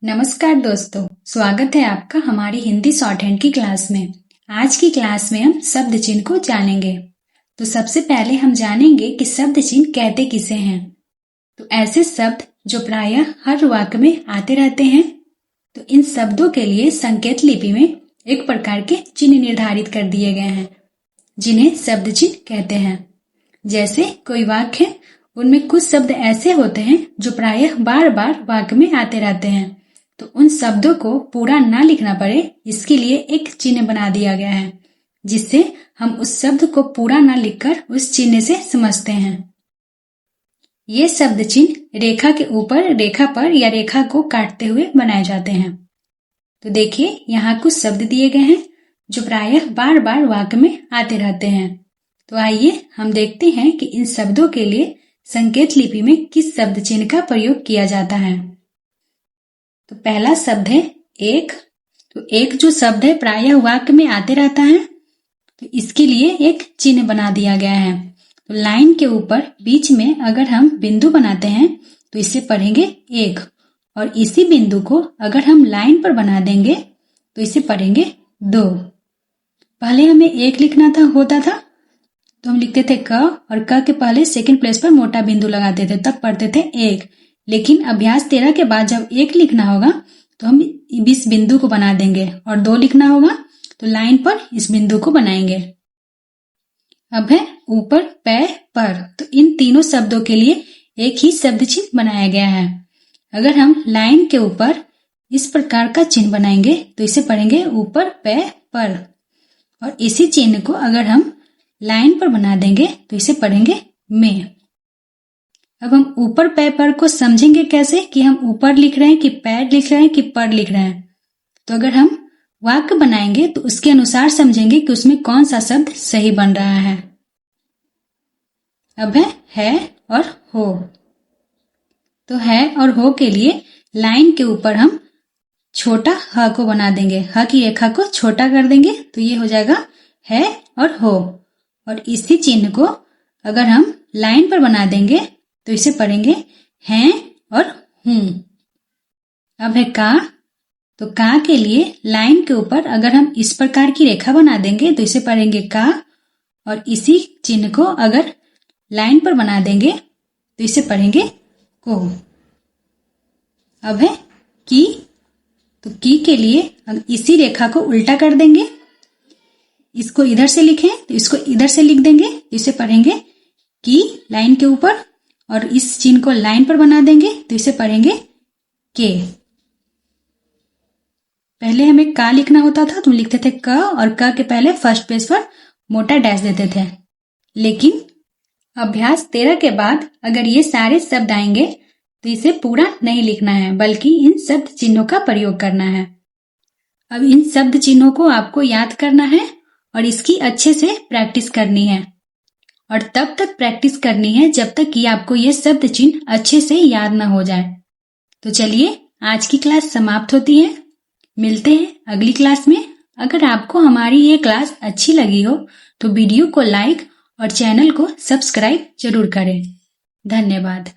नमस्कार दोस्तों, स्वागत है आपका हमारी हिंदी शॉर्ट हैंड की क्लास में। आज की क्लास में हम शब्द चिन्ह को जानेंगे। तो सबसे पहले हम जानेंगे कि शब्द चिन्ह कहते किसे हैं। तो ऐसे शब्द जो प्रायः हर वाक्य में आते रहते हैं। तो इन शब्दों के लिए संकेत लिपि में एक प्रकार के चिन्ह निर्धारित कर दिए गए हैं, जिन्हें शब्द चिन्ह कहते हैं। जैसे कोई वाक्य है, उनमें कुछ शब्द ऐसे होते हैं जो प्रायः बार बार वाक्य में आते रहते हैं। तो उन शब्दों को पूरा ना लिखना पड़े, इसके लिए एक चिन्ह बना दिया गया है, जिससे हम उस शब्द को पूरा ना लिखकर उस चिन्ह से समझते हैं। ये शब्द चिन्ह रेखा के ऊपर, रेखा पर या रेखा को काटते हुए बनाए जाते हैं। तो देखिए, यहाँ कुछ शब्द दिए गए हैं जो प्रायः बार बार वाक्य में आते रहते हैं। तो आइए हम देखते हैं कि इन शब्दों के लिए संकेत लिपि में किस शब्द चिन्ह का प्रयोग किया जाता है। तो पहला शब्द है एक। तो एक जो शब्द है प्रायः वाक्य में आते रहता है, तो इसके लिए एक चिन्ह बना दिया गया है। तो लाइन के ऊपर बीच में अगर हम बिंदु बनाते हैं तो इसे पढ़ेंगे एक, और इसी बिंदु को अगर हम लाइन पर बना देंगे तो इसे पढ़ेंगे दो। पहले हमें एक लिखना होता था, तो हम लिखते थे क, और क के पहले सेकंड प्लेस पर मोटा बिंदु लगाते थे, तब पढ़ते थे एक। लेकिन अभ्यास 13 के बाद जब एक लिखना होगा तो हम इस बिंदु को बना देंगे, और दो लिखना होगा तो लाइन पर इस बिंदु को बनाएंगे। अब है ऊपर, पै, पर। तो इन तीनों शब्दों के लिए एक ही शब्द चिन्ह बनाया गया है। अगर हम लाइन के ऊपर इस प्रकार का चिन्ह बनाएंगे तो इसे पढ़ेंगे ऊपर, पै, पर, और इसी चिन्ह को अगर हम लाइन पर बना देंगे तो इसे पढ़ेंगे में। अब हम ऊपर, पै, पर को समझेंगे कैसे कि हम ऊपर लिख रहे हैं कि पैर लिख रहे हैं कि पर लिख रहे हैं। तो अगर हम वाक्य बनाएंगे तो उसके अनुसार समझेंगे कि उसमें कौन सा शब्द सही बन रहा है। अब है और हो। तो है और हो के लिए लाइन के ऊपर हम छोटा ह को बना देंगे, ह की रेखा को छोटा कर देंगे, तो ये हो जाएगा है और हो। और इसी चिन्ह को अगर हम लाइन पर बना देंगे तो इसे पढ़ेंगे हैं और हूं। अब है का। तो का के लिए लाइन के ऊपर अगर हम इस प्रकार की रेखा बना देंगे तो इसे पढ़ेंगे का, और इसी चिन्ह को अगर लाइन पर बना देंगे तो इसे पढ़ेंगे को। अब है की। तो की के लिए इसी रेखा को उल्टा कर देंगे, इसको इधर से लिखें तो इसको इधर से लिख देंगे, तो इसे पढ़ेंगे की लाइन के ऊपर, और इस चिन्ह को लाइन पर बना देंगे तो इसे पढ़ेंगे के। पहले हमें का लिखना होता था, तो हम लिखते थे क, और क के पहले फर्स्ट पेज पर मोटा डैश देते थे। लेकिन अभ्यास 13 के बाद अगर ये सारे शब्द आएंगे तो इसे पूरा नहीं लिखना है, बल्कि इन शब्द चिन्हों का प्रयोग करना है। अब इन शब्द चिन्हों को आपको याद करना है और इसकी अच्छे से प्रैक्टिस करनी है, और तब तक प्रैक्टिस करनी है जब तक कि आपको ये शब्द चिन्ह अच्छे से याद ना हो जाए। तो चलिए, आज की क्लास समाप्त होती है। मिलते हैं अगली क्लास में। अगर आपको हमारी ये क्लास अच्छी लगी हो तो वीडियो को लाइक और चैनल को सब्सक्राइब जरूर करें। धन्यवाद।